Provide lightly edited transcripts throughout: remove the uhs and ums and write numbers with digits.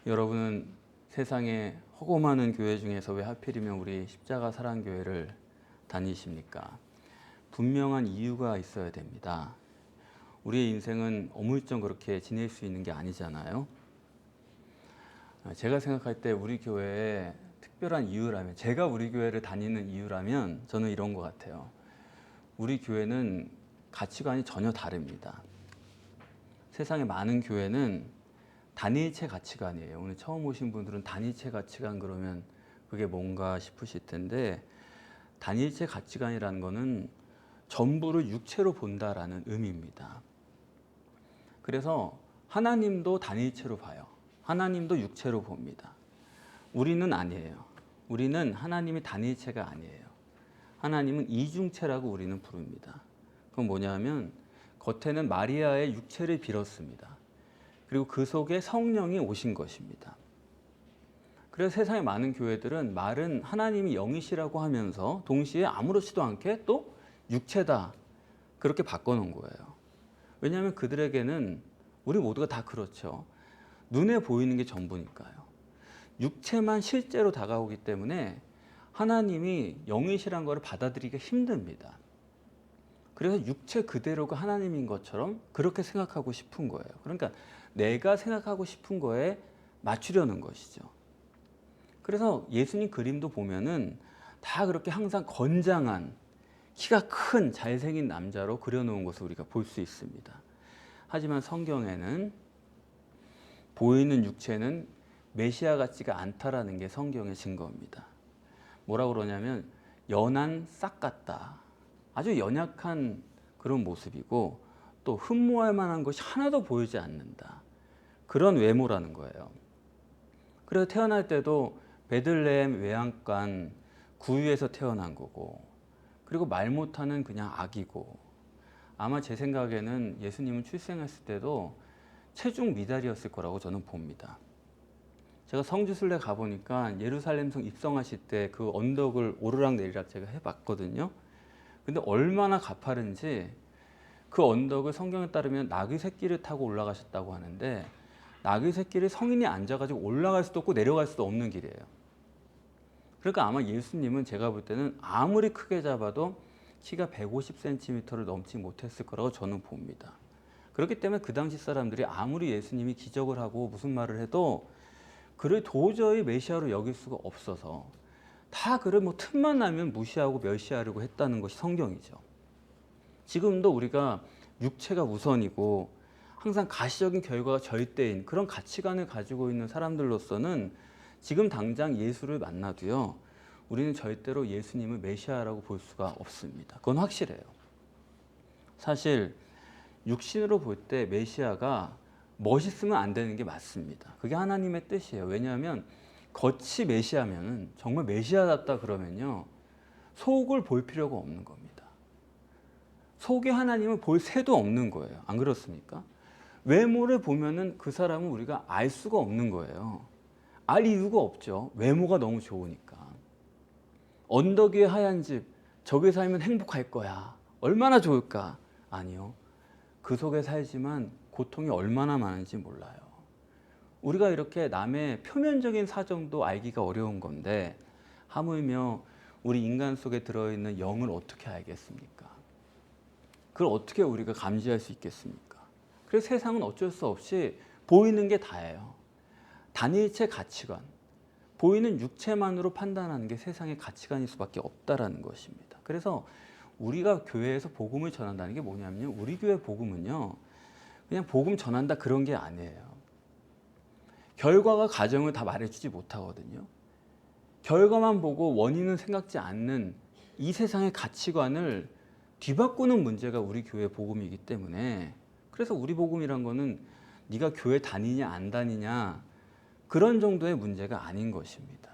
여러분은 세상에 허고 많은 교회 중에서 왜 하필이면 우리 십자가 사랑교회를 다니십니까? 분명한 이유가 있어야 됩니다. 우리의 인생은 어물쩡 그렇게 지낼 수 있는 게 아니잖아요. 제가 생각할 때 우리 교회에 특별한 이유라면, 제가 우리 교회를 다니는 이유라면 저는 이런 것 같아요. 우리 교회는 가치관이 전혀 다릅니다. 세상에 많은 교회는 단일체 가치관이에요. 오늘 처음 오신 분들은 단일체 가치관 그러면 그게 뭔가 싶으실 텐데, 단일체 가치관이라는 거는 전부를 육체로 본다라는 의미입니다. 그래서 하나님도 단일체로 봐요. 하나님도 육체로 봅니다. 우리는 아니에요. 우리는 하나님이 단일체가 아니에요. 하나님은 이중체라고 우리는 부릅니다. 그건 뭐냐면 겉에는 마리아의 육체를 빌었습니다. 그리고 그 속에 성령이 오신 것입니다. 그래서 세상의 많은 교회들은 말은 하나님이 영이시라고 하면서 동시에 아무렇지도 않게 또 육체다 그렇게 바꿔놓은 거예요. 왜냐하면 그들에게는 우리 모두가 다 그렇죠. 눈에 보이는 게 전부니까요. 육체만 실제로 다가오기 때문에 하나님이 영이시란 것을 받아들이기가 힘듭니다. 그래서 육체 그대로가 하나님인 것처럼 그렇게 생각하고 싶은 거예요. 그러니까 내가 생각하고 싶은 거에 맞추려는 것이죠. 그래서 예수님 그림도 보면은 다 그렇게 항상 건장한 키가 큰 잘생긴 남자로 그려놓은 것을 우리가 볼 수 있습니다. 하지만 성경에는 보이는 육체는 메시아 같지가 않다라는 게 성경의 증거입니다. 뭐라고 그러냐면 연한 싹 같다. 아주 연약한 그런 모습이고 또 흠모할 만한 것이 하나도 보이지 않는다. 그런 외모라는 거예요. 그래서 태어날 때도 베들레헴 외양간 구유에서 태어난 거고, 그리고 말 못하는 그냥 아기고, 아마 제 생각에는 예수님은 출생했을 때도 체중 미달이었을 거라고 저는 봅니다. 제가 성지순례 가보니까 예루살렘성 입성하실 때 그 언덕을 오르락 내리락 제가 해봤거든요. 근데 얼마나 가파른지 그 언덕을 성경에 따르면 나귀 새끼를 타고 올라가셨다고 하는데, 나귀 새끼를 성인이 앉아가지고 올라갈 수도 없고 내려갈 수도 없는 길이에요. 그러니까 아마 예수님은 제가 볼 때는 아무리 크게 잡아도 키가 150cm를 넘지 못했을 거라고 저는 봅니다. 그렇기 때문에 그 당시 사람들이 아무리 예수님이 기적을 하고 무슨 말을 해도 그를 도저히 메시아로 여길 수가 없어서 다 그를 뭐 틈만 나면 무시하고 멸시하려고 했다는 것이 성경이죠. 지금도 우리가 육체가 우선이고 항상 가시적인 결과가 절대인 그런 가치관을 가지고 있는 사람들로서는 지금 당장 예수를 만나도요, 우리는 절대로 예수님을 메시아라고 볼 수가 없습니다. 그건 확실해요. 사실 육신으로 볼 때 메시아가 멋있으면 안 되는 게 맞습니다. 그게 하나님의 뜻이에요. 왜냐하면 겉이 메시아면, 정말 메시아답다 그러면요, 속을 볼 필요가 없는 겁니다. 속에 하나님을 볼 새도 없는 거예요. 안 그렇습니까? 외모를 보면은 그 사람은 우리가 알 수가 없는 거예요. 알 이유가 없죠. 외모가 너무 좋으니까. 언덕 위에 하얀 집, 저기 살면 행복할 거야. 얼마나 좋을까? 아니요. 그 속에 살지만 고통이 얼마나 많은지 몰라요. 우리가 이렇게 남의 표면적인 사정도 알기가 어려운 건데 하물며 우리 인간 속에 들어있는 영을 어떻게 알겠습니까? 그걸 어떻게 우리가 감지할 수 있겠습니까? 그래서 세상은 어쩔 수 없이 보이는 게 다예요. 단일체 가치관, 보이는 육체만으로 판단하는 게 세상의 가치관일 수밖에 없다라는 것입니다. 그래서 우리가 교회에서 복음을 전한다는 게 뭐냐면요, 우리 교회 복음은요, 그냥 복음 전한다 그런 게 아니에요. 결과가 과정을 다 말해주지 못하거든요. 결과만 보고 원인은 생각지 않는 이 세상의 가치관을 뒤바꾸는 문제가 우리 교회 복음이기 때문에, 그래서 우리 복음이란 거는 네가 교회 다니냐 안 다니냐 그런 정도의 문제가 아닌 것입니다.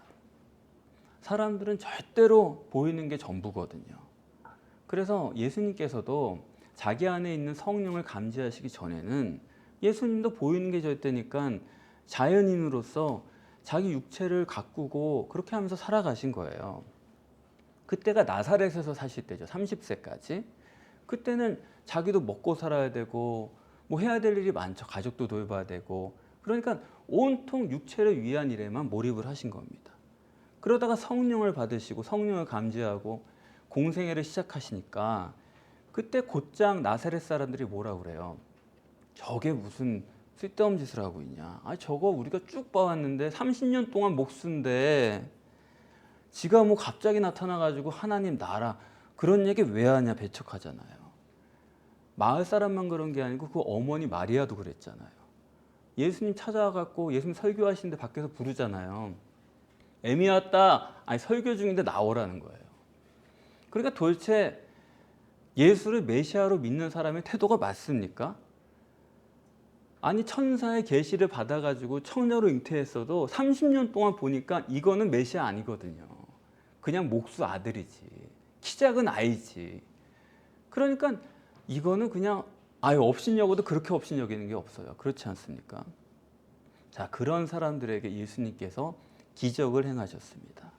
사람들은 절대로 보이는 게 전부거든요. 그래서 예수님께서도 자기 안에 있는 성령을 감지하시기 전에는 예수님도 보이는 게 절대니까 자연인으로서 자기 육체를 가꾸고 그렇게 하면서 살아가신 거예요. 그때가 나사렛에서 사실 때죠. 30세까지. 그때는 자기도 먹고 살아야 되고 뭐 해야 될 일이 많죠. 가족도 돌봐야 되고. 그러니까 온통 육체를 위한 일에만 몰입을 하신 겁니다. 그러다가 성령을 받으시고 성령을 감지하고 공생애를 시작하시니까 그때 곧장 나사렛 사람들이 뭐라 그래요? 저게 무슨 쓸데없는 짓을 하고 있냐? 아, 저거 우리가 쭉 봐왔는데 30년 동안 목수인데 지가 뭐 갑자기 나타나가지고 하나님 나라 그런 얘기 왜 하냐 배척하잖아요. 마을 사람만 그런 게 아니고 그 어머니 마리아도 그랬잖아요. 예수님 찾아와갖고 예수님 설교하시는데 밖에서 부르잖아요. 애미 왔다. 아니 설교 중인데 나오라는 거예요. 그러니까 도대체 예수를 메시아로 믿는 사람의 태도가 맞습니까? 아니 천사의 계시를 받아가지고 청녀로 잉태했어도 30년 동안 보니까 이거는 메시아 아니거든요. 그냥 목수 아들이지. 키 작은 아이지. 그러니까 이거는 그냥 업신여고도 그렇게 업신여기는 게 없어요. 그렇지 않습니까? 자, 그런 사람들에게 예수님께서 기적을 행하셨습니다.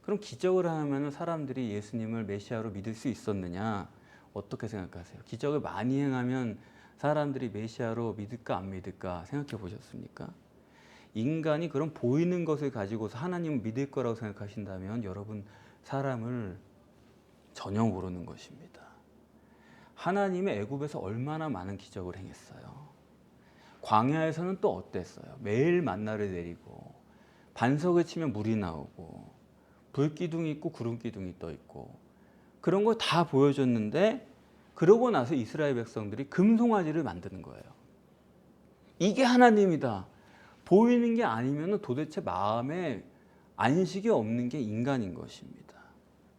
그럼 기적을 하면 사람들이 예수님을 메시아로 믿을 수 있었느냐? 어떻게 생각하세요? 기적을 많이 행하면 사람들이 메시아로 믿을까 안 믿을까 생각해 보셨습니까? 인간이 그런 보이는 것을 가지고서 하나님을 믿을 거라고 생각하신다면 여러분 사람을 전혀 모르는 것입니다. 하나님의 애굽에서 얼마나 많은 기적을 행했어요. 광야에서는 또 어땠어요? 매일 만나를 내리고 반석을 치면 물이 나오고 불기둥이 있고 구름기둥이 떠 있고 그런 걸 다 보여줬는데 그러고 나서 이스라엘 백성들이 금송아지를 만드는 거예요. 이게 하나님이다. 보이는 게 아니면 도대체 마음에 안식이 없는 게 인간인 것입니다.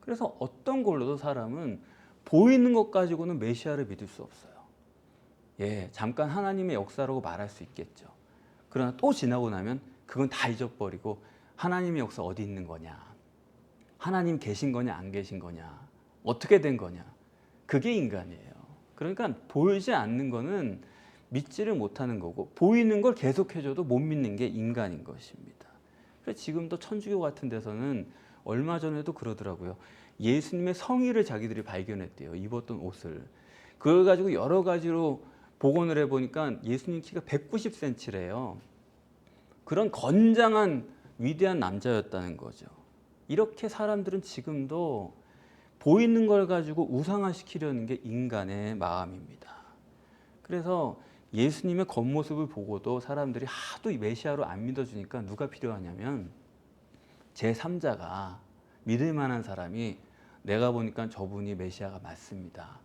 그래서 어떤 걸로도 사람은 보이는 것 가지고는 메시아를 믿을 수 없어요. 예, 잠깐 하나님의 역사라고 말할 수 있겠죠. 그러나 또 지나고 나면 그건 다 잊어버리고 하나님의 역사 어디 있는 거냐? 하나님 계신 거냐 안 계신 거냐? 어떻게 된 거냐? 그게 인간이에요. 그러니까 보이지 않는 거는 믿지를 못하는 거고 보이는 걸 계속해줘도 못 믿는 게 인간인 것입니다. 그래서 지금도 천주교 같은 데서는 얼마 전에도 그러더라고요. 예수님의 성의를 자기들이 발견했대요. 입었던 옷을. 그걸 가지고 여러 가지로 복원을 해보니까 예수님 키가 190cm래요. 그런 건장한 위대한 남자였다는 거죠. 이렇게 사람들은 지금도 보이는 걸 가지고 우상화시키려는 게 인간의 마음입니다. 그래서 예수님의 겉모습을 보고도 사람들이 하도 메시아로 안 믿어주니까 누가 필요하냐면 제3자가 믿을 만한 사람이 내가 보니까 저분이 메시아가 맞습니다.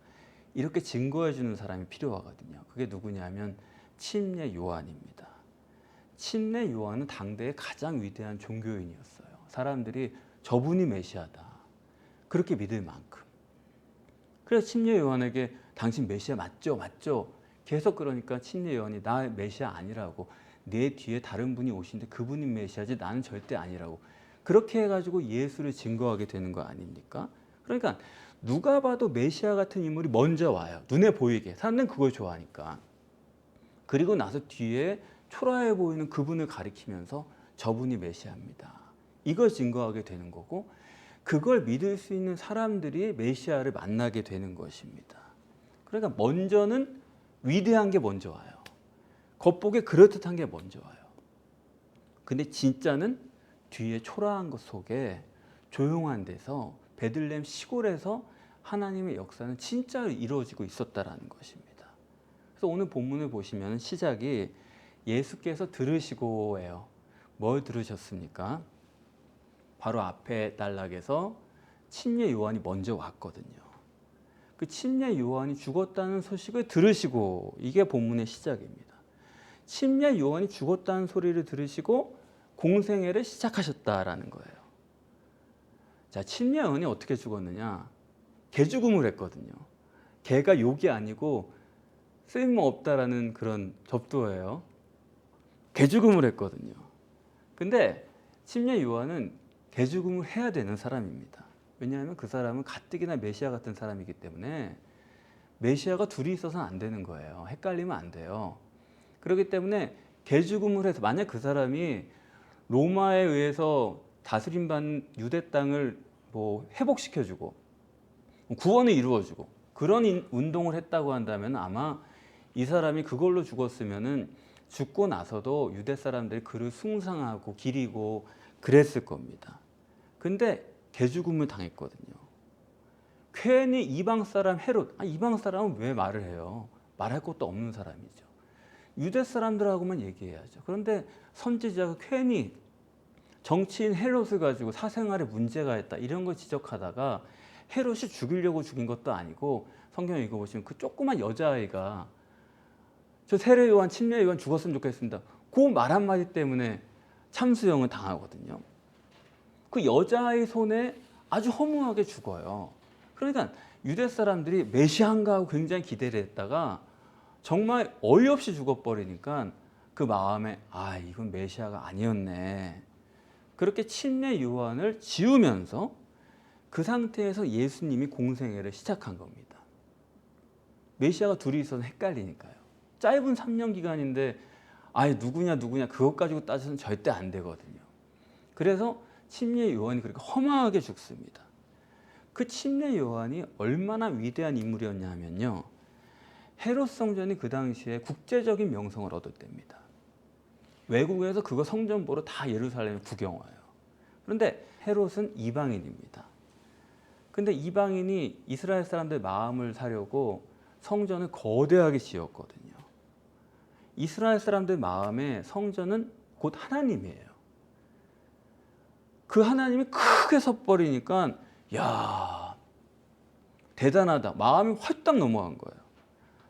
이렇게 증거해 주는 사람이 필요하거든요. 그게 누구냐면 침례 요한입니다. 침례 요한은 당대의 가장 위대한 종교인이었어요. 사람들이 저분이 메시아다. 그렇게 믿을 만큼. 그래서 침례 요한에게 당신 메시아 맞죠? 맞죠? 계속 그러니까 침례 요한이 나 메시아 아니라고. 내 뒤에 다른 분이 오시는데 그분이 메시아지 나는 절대 아니라고. 그렇게 해가지고 예수를 증거하게 되는 거 아닙니까? 그러니까 누가 봐도 메시아 같은 인물이 먼저 와요. 눈에 보이게. 사람들은 그걸 좋아하니까. 그리고 나서 뒤에 초라해 보이는 그분을 가리키면서 저분이 메시아입니다. 이걸 증거하게 되는 거고 그걸 믿을 수 있는 사람들이 메시아를 만나게 되는 것입니다. 그러니까 먼저는 위대한 게 먼저 와요. 겉보기에 그럴듯한 게 먼저 와요. 근데 진짜는 뒤에 초라한 것 속에 조용한 데서 베들레헴 시골에서 하나님의 역사는 진짜로 이루어지고 있었다라는 것입니다. 그래서 오늘 본문을 보시면 시작이 예수께서 들으시고예요. 뭘 들으셨습니까? 바로 앞에 단락에서 침례 요한이 먼저 왔거든요. 그 침례 요한이 죽었다는 소식을 들으시고 이게 본문의 시작입니다. 침례 요한이 죽었다는 소리를 들으시고 공생애를 시작하셨다라는 거예요. 자, 침례 요한이 어떻게 죽었느냐? 개죽음을 했거든요. 개가 욕이 아니고 쓸모없다라는 그런 접두어예요. 개죽음을 했거든요. 근데 침례 요한은 개죽음을 해야 되는 사람입니다. 왜냐하면 그 사람은 가뜩이나 메시아 같은 사람이기 때문에 메시아가 둘이 있어서는 안 되는 거예요. 헷갈리면 안 돼요. 그렇기 때문에 개죽음을 해서 만약 그 사람이 로마에 의해서 다스림받는 유대 땅을 뭐 회복시켜주고 구원을 이루어주고 그런 운동을 했다고 한다면 아마 이 사람이 그걸로 죽었으면은 죽고 나서도 유대 사람들이 그를 숭상하고 기리고 그랬을 겁니다. 근데 개죽음을 당했거든요. 괜히 이방 사람 헤롯, 이방 사람은 왜 말을 해요? 말할 것도 없는 사람이죠. 유대 사람들하고만 얘기해야죠. 그런데 선지자가 괜히 정치인 헤롯을 가지고 사생활에 문제가 있다 이런 걸 지적하다가 헤롯이 죽이려고 죽인 것도 아니고 성경 읽어보시면 그 조그만 여자아이가 저 세례 요한, 침례 요한 죽었으면 좋겠습니다. 그 말 한마디 때문에 참수형을 당하거든요. 그 여자아이 손에 아주 허무하게 죽어요. 그러니까 유대 사람들이 메시아인가 하고 굉장히 기대를 했다가 정말 어이없이 죽어버리니까 그 마음에 이건 메시아가 아니었네. 그렇게 침례 요한을 지우면서 그 상태에서 예수님이 공생애를 시작한 겁니다. 메시아가 둘이 있어서 헷갈리니까요. 짧은 3년 기간인데 누구냐 그것 가지고 따져서는 절대 안 되거든요. 그래서 침례 요한이 그렇게 허망하게 죽습니다. 그 침례 요한이 얼마나 위대한 인물이었냐 하면요. 헤롯 성전이 그 당시에 국제적인 명성을 얻었답니다. 외국에서 그거 성전 보러 다 예루살렘에 구경 와요. 그런데 헤롯은 이방인입니다. 근데 이방인이 이스라엘 사람들 마음을 사려고 성전을 거대하게 지었거든요. 이스라엘 사람들 마음에 성전은 곧 하나님이에요. 그 하나님이 크게 섰버리니까 야, 대단하다. 마음이 활딱 넘어간 거예요.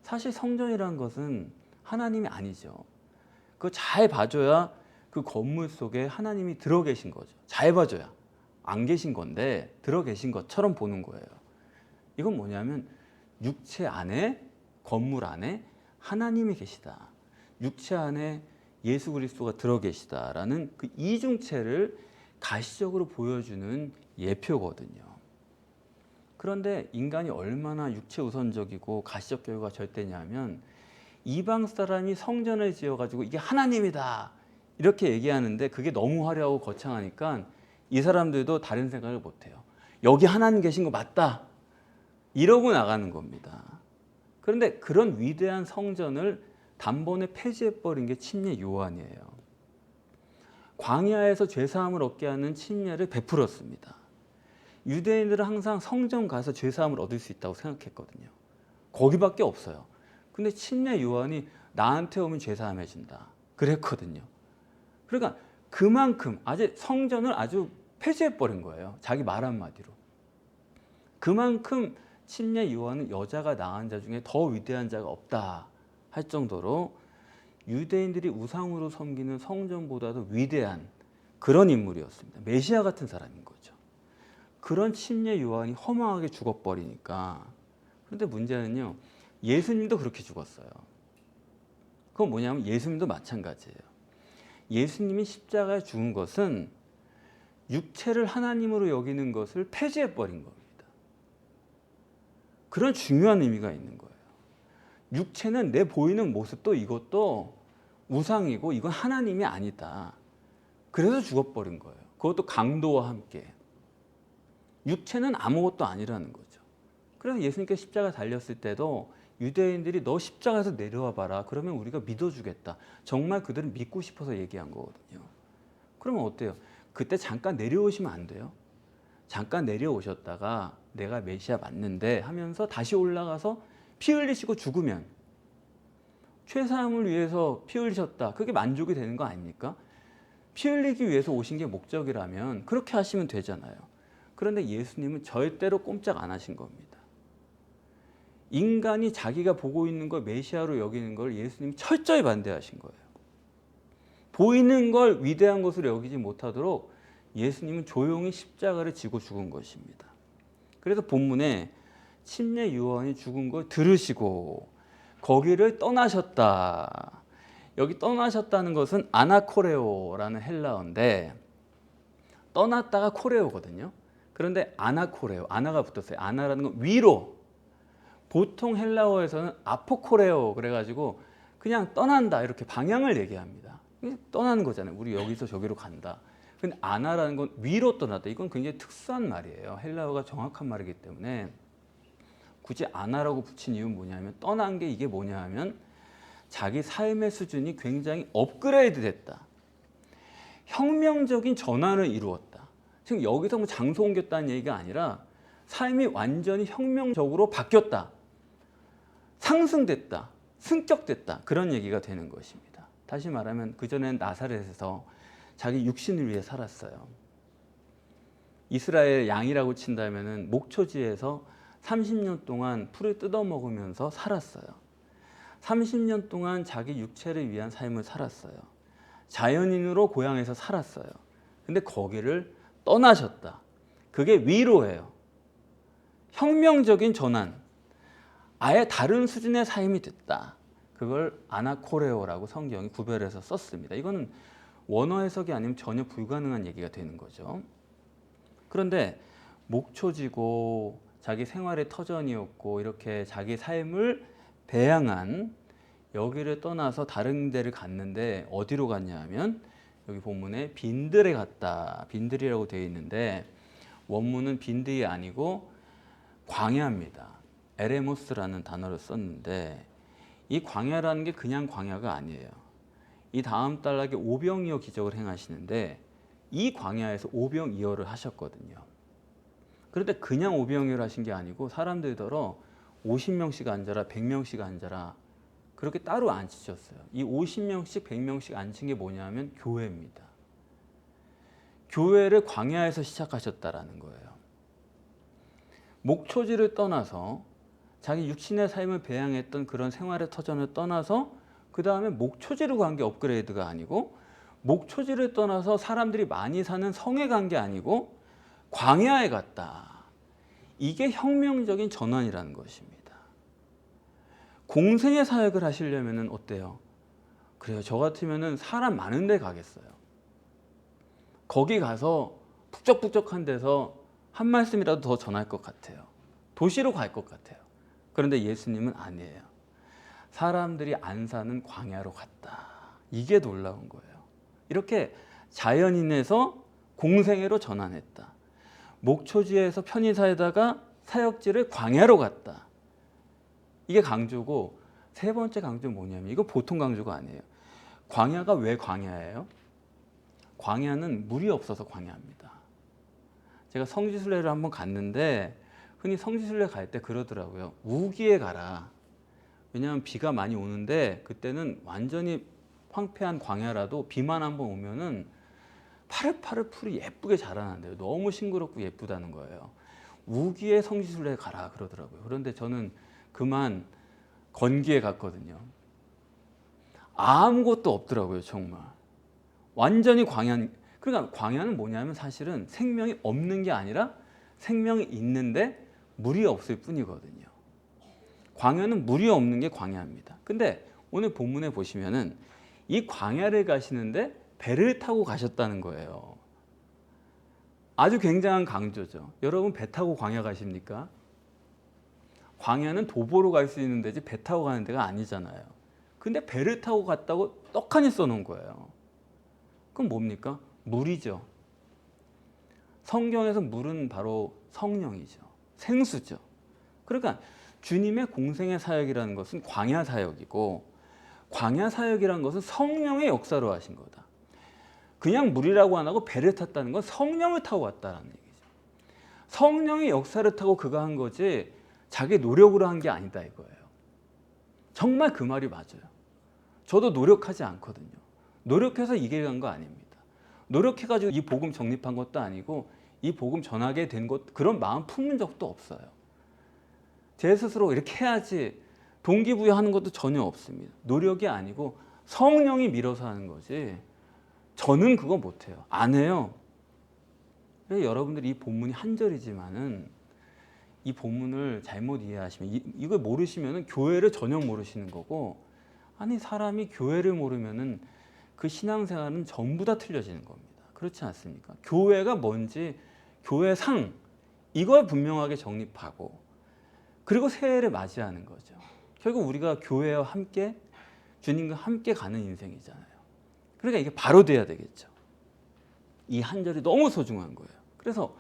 사실 성전이라는 것은 하나님이 아니죠. 그거 잘 봐줘야 그 건물 속에 하나님이 들어 계신 거죠. 잘 봐줘야. 안 계신 건데 들어 계신 것처럼 보는 거예요. 이건 뭐냐면 육체 안에, 건물 안에 하나님이 계시다. 육체 안에 예수 그리스도가 들어 계시다라는 그 이중체를 가시적으로 보여주는 예표거든요. 그런데 인간이 얼마나 육체 우선적이고 가시적 교육가 절대냐면 이방 사람이 성전을 지어가지고 이게 하나님이다 이렇게 얘기하는데 그게 너무 화려하고 거창하니까 이 사람들도 다른 생각을 못해요. 여기 하나님 계신 거 맞다 이러고 나가는 겁니다. 그런데 그런 위대한 성전을 단번에 폐지해버린 게 침례 요한이에요. 광야에서 죄사함을 얻게 하는 침례를 베풀었습니다. 유대인들은 항상 성전 가서 죄사함을 얻을 수 있다고 생각했거든요. 거기밖에 없어요. 근데 침례 요한이 나한테 오면 죄사함 해준다 그랬거든요. 그러니까 그만큼 아주 성전을 아주 폐지해버린 거예요. 자기 말 한마디로. 그만큼 침례 요한은 여자가 낳은 자 중에 더 위대한 자가 없다 할 정도로 유대인들이 우상으로 섬기는 성전보다도 위대한 그런 인물이었습니다. 메시아 같은 사람인 거죠. 그런 침례 요한이 허망하게 죽어버리니까. 그런데 문제는요. 예수님도 그렇게 죽었어요. 그건 뭐냐면 예수님도 마찬가지예요. 예수님이 십자가에 죽은 것은 육체를 하나님으로 여기는 것을 폐지해버린 겁니다. 그런 중요한 의미가 있는 거예요. 육체는 내 보이는 모습도 이것도 우상이고 이건 하나님이 아니다. 그래서 죽어버린 거예요. 그것도 강도와 함께. 육체는 아무것도 아니라는 거죠. 그래서 예수님께서 십자가 달렸을 때도 유대인들이 너 십자가에서 내려와 봐라. 그러면 우리가 믿어주겠다. 정말 그들은 믿고 싶어서 얘기한 거거든요. 그러면 어때요? 그때 잠깐 내려오시면 안 돼요? 잠깐 내려오셨다가 내가 메시아 맞는데 하면서 다시 올라가서 피 흘리시고 죽으면 죄사함을 위해서 피 흘리셨다. 그게 만족이 되는 거 아닙니까? 피 흘리기 위해서 오신 게 목적이라면 그렇게 하시면 되잖아요. 그런데 예수님은 절대로 꼼짝 안 하신 겁니다. 인간이 자기가 보고 있는 걸 메시아로 여기는 걸 예수님이 철저히 반대하신 거예요. 보이는 걸 위대한 것으로 여기지 못하도록 예수님은 조용히 십자가를 지고 죽은 것입니다. 그래서 본문에 침례 요한이 죽은 걸 들으시고 거기를 떠나셨다. 여기 떠나셨다는 것은 아나코레오라는 헬라어인데 떠났다가 코레오거든요. 그런데 아나코레오, 아나가 붙었어요. 아나라는 건 위로. 보통 헬라어에서는 아포코레오 그래가지고 그냥 떠난다 이렇게 방향을 얘기합니다. 떠나는 거잖아요. 우리 여기서 저기로 간다. 근데 아나라는 건 위로 떠났다. 이건 굉장히 특수한 말이에요. 헬라어가 정확한 말이기 때문에 굳이 아나라고 붙인 이유는 뭐냐면 떠난 게 이게 뭐냐 하면 자기 삶의 수준이 굉장히 업그레이드 됐다. 혁명적인 전환을 이루었다. 지금 여기서 뭐 장소 옮겼다는 얘기가 아니라 삶이 완전히 혁명적으로 바뀌었다. 상승됐다. 승격됐다. 그런 얘기가 되는 것입니다. 다시 말하면 그전엔 나사렛에서 자기 육신을 위해 살았어요. 이스라엘 양이라고 친다면은 목초지에서 30년 동안 풀을 뜯어먹으면서 살았어요. 30년 동안 자기 육체를 위한 삶을 살았어요. 자연인으로 고향에서 살았어요. 근데 거기를 떠나셨다. 그게 위로예요. 혁명적인 전환. 아예 다른 수준의 삶이 됐다. 그걸 아나코레오라고 성경이 구별해서 썼습니다. 이거는 원어 해석이 아니면 전혀 불가능한 얘기가 되는 거죠. 그런데 목초지고 자기 생활의 터전이었고 이렇게 자기 삶을 배양한 여기를 떠나서 다른 데를 갔는데 어디로 갔냐 하면 여기 본문에 빈들에 갔다. 빈들이라고 되어 있는데 원문은 빈들이 아니고 광야입니다. 에레모스라는 단어를 썼는데 이 광야라는 게 그냥 광야가 아니에요. 이 다음 단락에 오병이어 기적을 행하시는데 이 광야에서 오병이어를 하셨거든요. 그런데 그냥 오병이어를 하신 게 아니고 사람들더러 50명씩 앉아라 100명씩 앉아라 그렇게 따로 앉히셨어요. 이 50명씩 100명씩 앉힌 게 뭐냐면 교회입니다. 교회를 광야에서 시작하셨다라는 거예요. 목초지를 떠나서 자기 육신의 삶을 배양했던 그런 생활의 터전을 떠나서 그 다음에 목초지로 간 게 업그레이드가 아니고 목초지를 떠나서 사람들이 많이 사는 성에 간 게 아니고 광야에 갔다. 이게 혁명적인 전환이라는 것입니다. 공생의 사역을 하시려면 어때요? 그래요. 저 같으면 사람 많은 데 가겠어요. 거기 가서 북적북적한 데서 한 말씀이라도 더 전할 것 같아요. 도시로 갈 것 같아요. 그런데 예수님은 아니에요. 사람들이 안 사는 광야로 갔다. 이게 놀라운 거예요. 이렇게 자연인에서 공생애로 전환했다. 목초지에서 편히 살다가 사역지를 광야로 갔다. 이게 강조고 세 번째 강조는 뭐냐면 이거 보통 강조가 아니에요. 광야가 왜 광야예요? 광야는 물이 없어서 광야입니다. 제가 성지순례를 한번 갔는데 흔히 성지순례 갈 때 그러더라고요. 우기에 가라. 왜냐하면 비가 많이 오는데 그때는 완전히 황폐한 광야라도 비만 한번 오면은 파릇파릇 풀이 예쁘게 자라난대요. 너무 싱그럽고 예쁘다는 거예요. 우기에 성지순례 가라 그러더라고요. 그런데 저는 그만 건기에 갔거든요. 아무것도 없더라고요, 정말. 완전히 광야. 그러니까 광야는 뭐냐면 사실은 생명이 없는 게 아니라 생명이 있는데 물이 없을 뿐이거든요. 광야는 물이 없는 게 광야입니다. 근데 오늘 본문에 보시면은 이 광야를 가시는데 배를 타고 가셨다는 거예요. 아주 굉장한 강조죠. 여러분 배 타고 광야 가십니까? 광야는 도보로 갈 수 있는 데지 배 타고 가는 데가 아니잖아요. 근데 배를 타고 갔다고 떡하니 써놓은 거예요. 그럼 뭡니까? 물이죠. 성경에서 물은 바로 성령이죠. 생수죠. 그러니까 주님의 공생의 사역이라는 것은 광야 사역이고 광야 사역이라는 것은 성령의 역사로 하신 거다. 그냥 물이라고 안 하고 배를 탔다는 건 성령을 타고 왔다는 얘기죠. 성령의 역사를 타고 그가 한 거지 자기 노력으로 한 게 아니다 이거예요. 정말 그 말이 맞아요. 저도 노력하지 않거든요. 노력해서 이 길 간 거 아닙니다. 노력해가지고 이 복음 정립한 것도 아니고 이 복음 전하게 된 것 그런 마음 품은 적도 없어요. 제 스스로 이렇게 해야지 동기부여하는 것도 전혀 없습니다. 노력이 아니고 성령이 밀어서 하는 거지 저는 그거 못해요. 안 해요. 그래서 여러분들이 이 본문이 한 절이지만은 이 본문을 잘못 이해하시면 이걸 모르시면은 교회를 전혀 모르시는 거고 아니 사람이 교회를 모르면은 그 신앙생활은 전부 다 틀려지는 겁니다. 그렇지 않습니까? 교회가 뭔지 교회 상 이걸 분명하게 정립하고 그리고 새해를 맞이하는 거죠. 결국 우리가 교회와 함께 주님과 함께 가는 인생이잖아요. 그러니까 이게 바로 돼야 되겠죠. 이 한 절이 너무 소중한 거예요. 그래서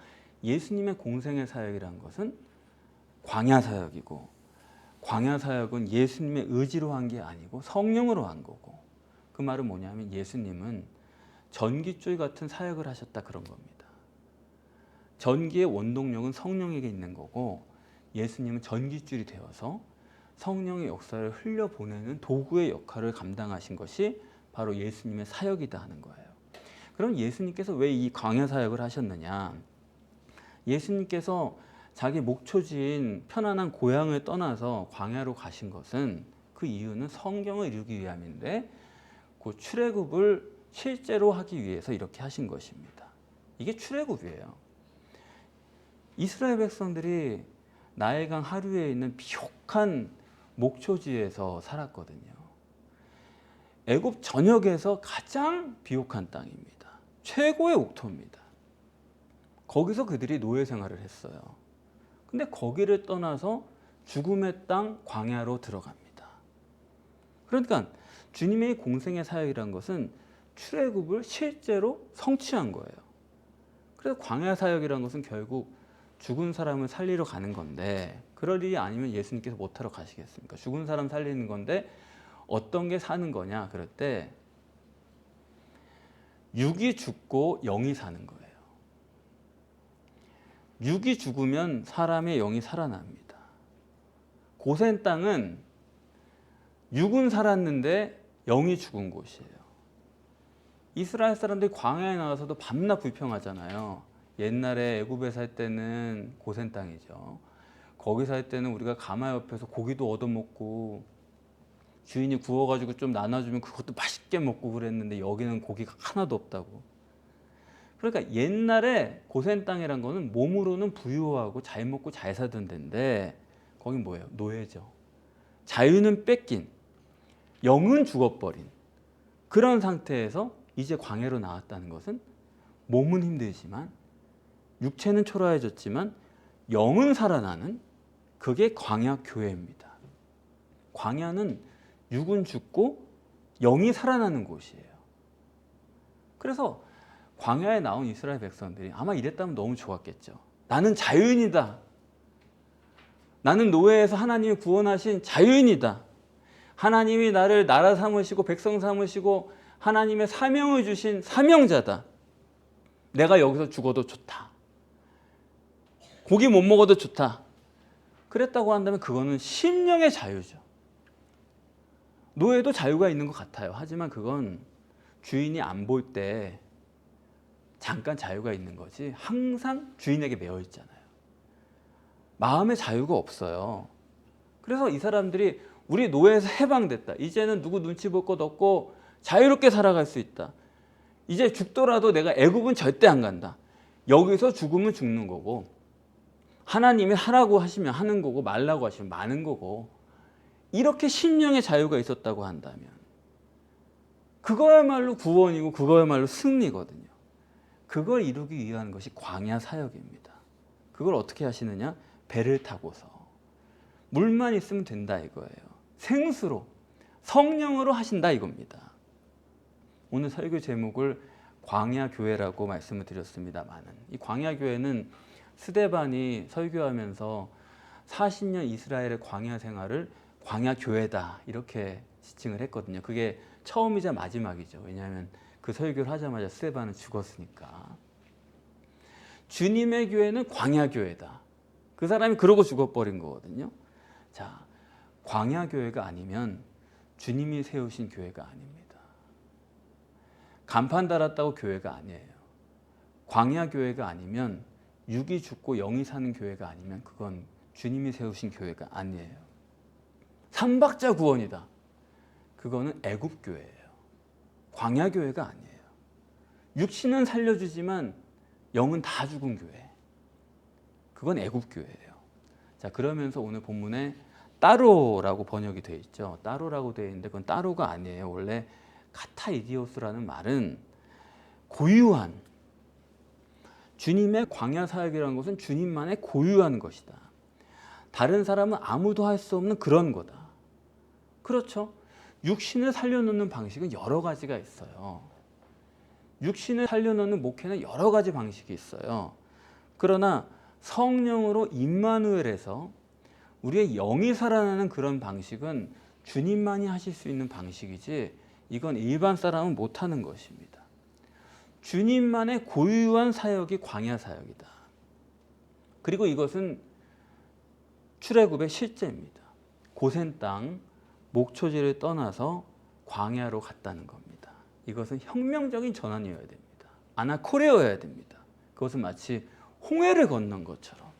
예수님의 공생의 사역이라는 것은 광야 사역이고 광야 사역은 예수님의 의지로 한 게 아니고 성령으로 한 거고, 그 말은 뭐냐면 예수님은 전깃줄 같은 사역을 하셨다 그런 겁니다. 전기의 원동력은 성령에게 있는 거고, 예수님은 전깃줄이 되어서 성령의 역사를 흘려보내는 도구의 역할을 감당하신 것이 바로 예수님의 사역이다 하는 거예요. 그럼 예수님께서 왜 이 광야 사역을 하셨느냐? 예수님께서 자기 목초지인 편안한 고향을 떠나서 광야로 가신 것은, 그 이유는 성경을 이루기 위함인데 그 출애굽을 실제로 하기 위해서 이렇게 하신 것입니다. 이게 출애굽이에요. 이스라엘 백성들이 나일강 하류에 있는 비옥한 목초지에서 살았거든요. 애굽 전역에서 가장 비옥한 땅입니다. 최고의 옥토입니다. 거기서 그들이 노예 생활을 했어요. 근데 거기를 떠나서 죽음의 땅 광야로 들어갑니다. 그러니까 주님의 공생의 사역이란 것은 출애굽을 실제로 성취한 거예요. 그래서 광야 사역이란 것은 결국 죽은 사람을 살리러 가는 건데, 그럴 일이 아니면 예수님께서 못하러 가시겠습니까? 죽은 사람 살리는 건데 어떤 게 사는 거냐 그럴 때, 육이 죽고 영이 사는 거예요. 육이 죽으면 사람의 영이 살아납니다. 고센 땅은 육은 살았는데 영이 죽은 곳이에요. 이스라엘 사람들이 광야에 나가서도 밤낮 불평하잖아요. 옛날에 애굽에 살 때는 고센 땅이죠. 거기 살 때는 우리가 가마 옆에서 고기도 얻어먹고 주인이 구워가지고 좀 나눠주면 그것도 맛있게 먹고 그랬는데 여기는 고기가 하나도 없다고. 그러니까 옛날에 고센 땅이란 거는 몸으로는 부유하고 잘 먹고 잘 살던 데인데, 거긴 뭐예요? 노예죠. 자유는 뺏긴, 영은 죽어버린 그런 상태에서 이제 광야로 나왔다는 것은, 몸은 힘들지만 육체는 초라해졌지만 영은 살아나는, 그게 광야 교회입니다. 광야는 육은 죽고 영이 살아나는 곳이에요. 그래서 광야에 나온 이스라엘 백성들이 아마 이랬다면 너무 좋았겠죠. 나는 자유인이다. 나는 노예에서 하나님이 구원하신 자유인이다. 하나님이 나를 나라 삼으시고 백성 삼으시고 하나님의 사명을 주신 사명자다. 내가 여기서 죽어도 좋다. 고기 못 먹어도 좋다. 그랬다고 한다면 그거는 심령의 자유죠. 노예도 자유가 있는 것 같아요. 하지만 그건 주인이 안 볼 때 잠깐 자유가 있는 거지, 항상 주인에게 매여 있잖아요. 마음의 자유가 없어요. 그래서 이 사람들이 우리 노예에서 해방됐다. 이제는 누구 눈치 볼 것 없고 자유롭게 살아갈 수 있다. 이제 죽더라도 내가 애굽은 절대 안 간다. 여기서 죽으면 죽는 거고, 하나님이 하라고 하시면 하는 거고, 말라고 하시면 마는 거고, 이렇게 심령의 자유가 있었다고 한다면 그거야말로 구원이고 그거야말로 승리거든요. 그걸 이루기 위한 것이 광야 사역입니다. 그걸 어떻게 하시느냐? 배를 타고서 물만 있으면 된다 이거예요. 생수로, 성령으로 하신다 이겁니다. 오늘 설교 제목을 광야 교회라고 말씀을 드렸습니다만은, 이 광야 교회는 스데반이 설교하면서 40년 이스라엘의 광야 생활을 광야 교회다 이렇게 지칭을 했거든요. 그게 처음이자 마지막이죠. 왜냐하면 그 설교를 하자마자 스데반은 죽었으니까. 주님의 교회는 광야 교회다. 그 사람이 그러고 죽어버린 거거든요. 자, 광야 교회가 아니면 주님이 세우신 교회가 아닙니다. 간판 달았다고 교회가 아니에요. 광야 교회가 아니면, 육이 죽고 영이 사는 교회가 아니면 그건 주님이 세우신 교회가 아니에요. 삼박자 구원이다. 그거는 애굽 교회예요. 광야 교회가 아니에요. 육신은 살려주지만 영은 다 죽은 교회. 그건 애굽 교회예요. 자, 그러면서 오늘 본문에 따로라고 번역이 되어 있죠. 따로라고 되어 있는데 그건 따로가 아니에요. 원래 카타이디오스라는 말은 고유한, 주님의 광야 사역이라는 것은 주님만의 고유한 것이다. 다른 사람은 아무도 할 수 없는 그런 거다. 그렇죠? 육신을 살려놓는 방식은 여러 가지가 있어요. 육신을 살려놓는 목회는 여러 가지 방식이 있어요. 그러나 성령으로 임마누엘에서 우리의 영이 살아나는 그런 방식은 주님만이 하실 수 있는 방식이지 이건 일반 사람은 못하는 것입니다. 주님만의 고유한 사역이 광야 사역이다. 그리고 이것은 출애굽의 실제입니다. 고센 땅 목초지를 떠나서 광야로 갔다는 겁니다. 이것은 혁명적인 전환이어야 됩니다. 아나코레여야 됩니다. 그것은 마치 홍해를 건넌 것처럼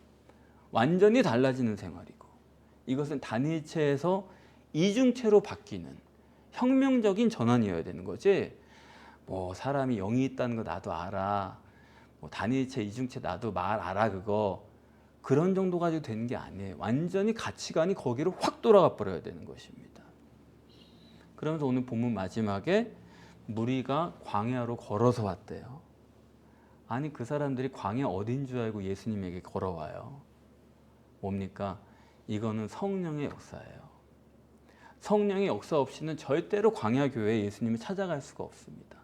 완전히 달라지는 생활이고, 이것은 단일체에서 이중체로 바뀌는 혁명적인 전환이어야 되는 거지. 뭐 사람이 영이 있다는 거 나도 알아, 뭐 단일체 이중체 나도 말 알아, 그거 그런 정도 가지고 되는 게 아니에요. 완전히 가치관이 거기로 확 돌아가 버려야 되는 것입니다. 그러면서 오늘 본문 마지막에 무리가 광야로 걸어서 왔대요. 아니, 그 사람들이 광야 어딘 줄 알고 예수님에게 걸어와요. 뭡니까? 이거는 성령의 역사예요. 성령의 역사 없이는 절대로 광야교회에 예수님을 찾아갈 수가 없습니다.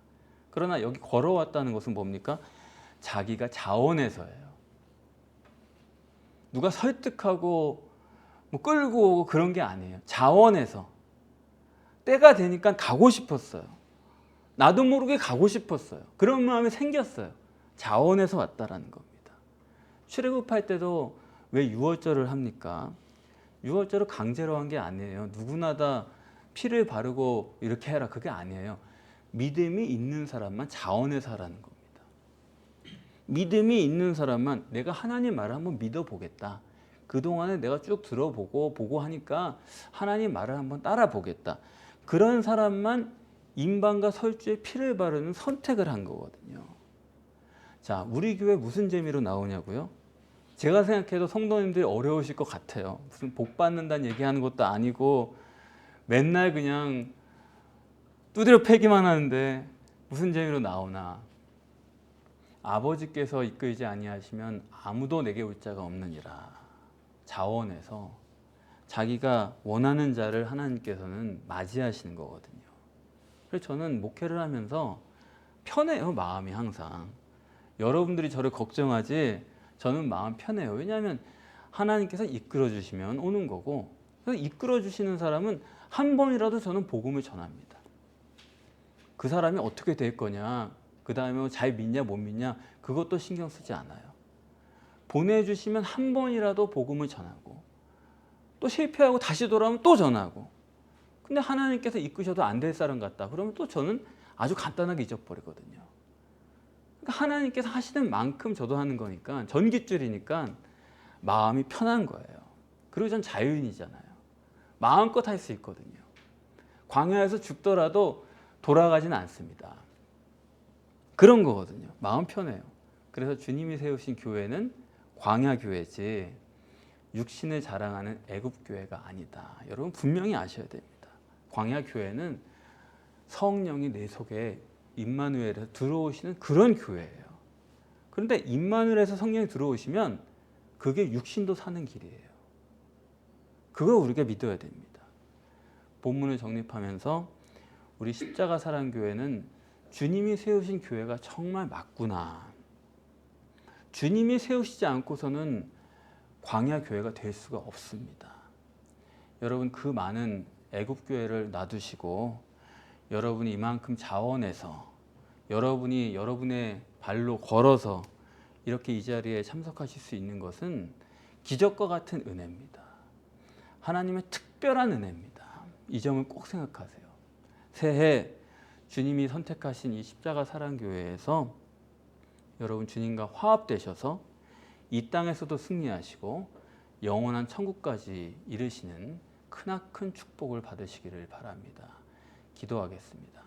그러나 여기 걸어왔다는 것은 뭡니까? 자기가 자원해서예요. 누가 설득하고 뭐 끌고 오고 그런 게 아니에요. 자원해서. 때가 되니까 가고 싶었어요. 나도 모르게 가고 싶었어요. 그런 마음이 생겼어요. 자원해서 왔다라는 겁니다. 출애굽할 때도 왜 유월절을 합니까? 유월절을 강제로 한 게 아니에요. 누구나 다 피를 바르고 이렇게 해라, 그게 아니에요. 믿음이 있는 사람만 자원해서 하라는 겁니다. 믿음이 있는 사람만 내가 하나님 말을 한번 믿어보겠다. 그동안에 내가 쭉 들어보고 하니까 하나님 말을 한번 따라보겠다. 그런 사람만 임방과 설주에 피를 바르는 선택을 한 거거든요. 자, 우리 교회 무슨 재미로 나오냐고요? 제가 생각해도 성도님들이 어려우실 것 같아요. 무슨 복 받는다는 얘기하는 것도 아니고 맨날 그냥 두드려 패기만 하는데 무슨 재미로 나오나. 아버지께서 이끌지 아니하시면 아무도 내게 올 자가 없느니라. 자원해서 자기가 원하는 자를 하나님께서는 맞이하시는 거거든요. 그래서 저는 목회를 하면서 편해요, 마음이 항상. 여러분들이 저를 걱정하지 저는 마음 편해요. 왜냐하면 하나님께서 이끌어 주시면 오는 거고, 그래서 이끌어 주시는 사람은 한 번이라도 저는 복음을 전합니다. 그 사람이 어떻게 될 거냐, 그 다음에 잘 믿냐 못 믿냐, 그것도 신경 쓰지 않아요. 보내주시면 한 번이라도 복음을 전하고, 또 실패하고 다시 돌아오면 또 전하고. 근데 하나님께서 이끄셔도 안 될 사람 같다 그러면 또 저는 아주 간단하게 잊어버리거든요. 그러니까 하나님께서 하시는 만큼 저도 하는 거니까, 전깃줄이니까 마음이 편한 거예요. 그리고 전 자유인이잖아요. 마음껏 할 수 있거든요. 광야에서 죽더라도 돌아가지는 않습니다. 그런 거거든요. 마음 편해요. 그래서 주님이 세우신 교회는 광야교회지 육신을 자랑하는 애굽교회가 아니다. 여러분 분명히 아셔야 됩니다. 광야교회는 성령이 내 속에 임마누엘에서 들어오시는 그런 교회예요. 그런데 임마누엘에서 성령이 들어오시면 그게 육신도 사는 길이에요. 그걸 우리가 믿어야 됩니다. 본문을 정립하면서 우리 십자가 사랑교회는 주님이 세우신 교회가 정말 맞구나. 주님이 세우시지 않고서는 광야교회가 될 수가 없습니다. 여러분, 그 많은 애굽교회를 놔두시고 여러분이 이만큼 자원해서 여러분이 여러분의 발로 걸어서 이렇게 이 자리에 참석하실 수 있는 것은 기적과 같은 은혜입니다. 하나님의 특별한 은혜입니다. 이 점을 꼭 생각하세요. 새해 주님이 선택하신 이 십자가 사랑교회에서 여러분 주님과 화합되셔서 이 땅에서도 승리하시고 영원한 천국까지 이르시는 크나큰 축복을 받으시기를 바랍니다. 기도하겠습니다.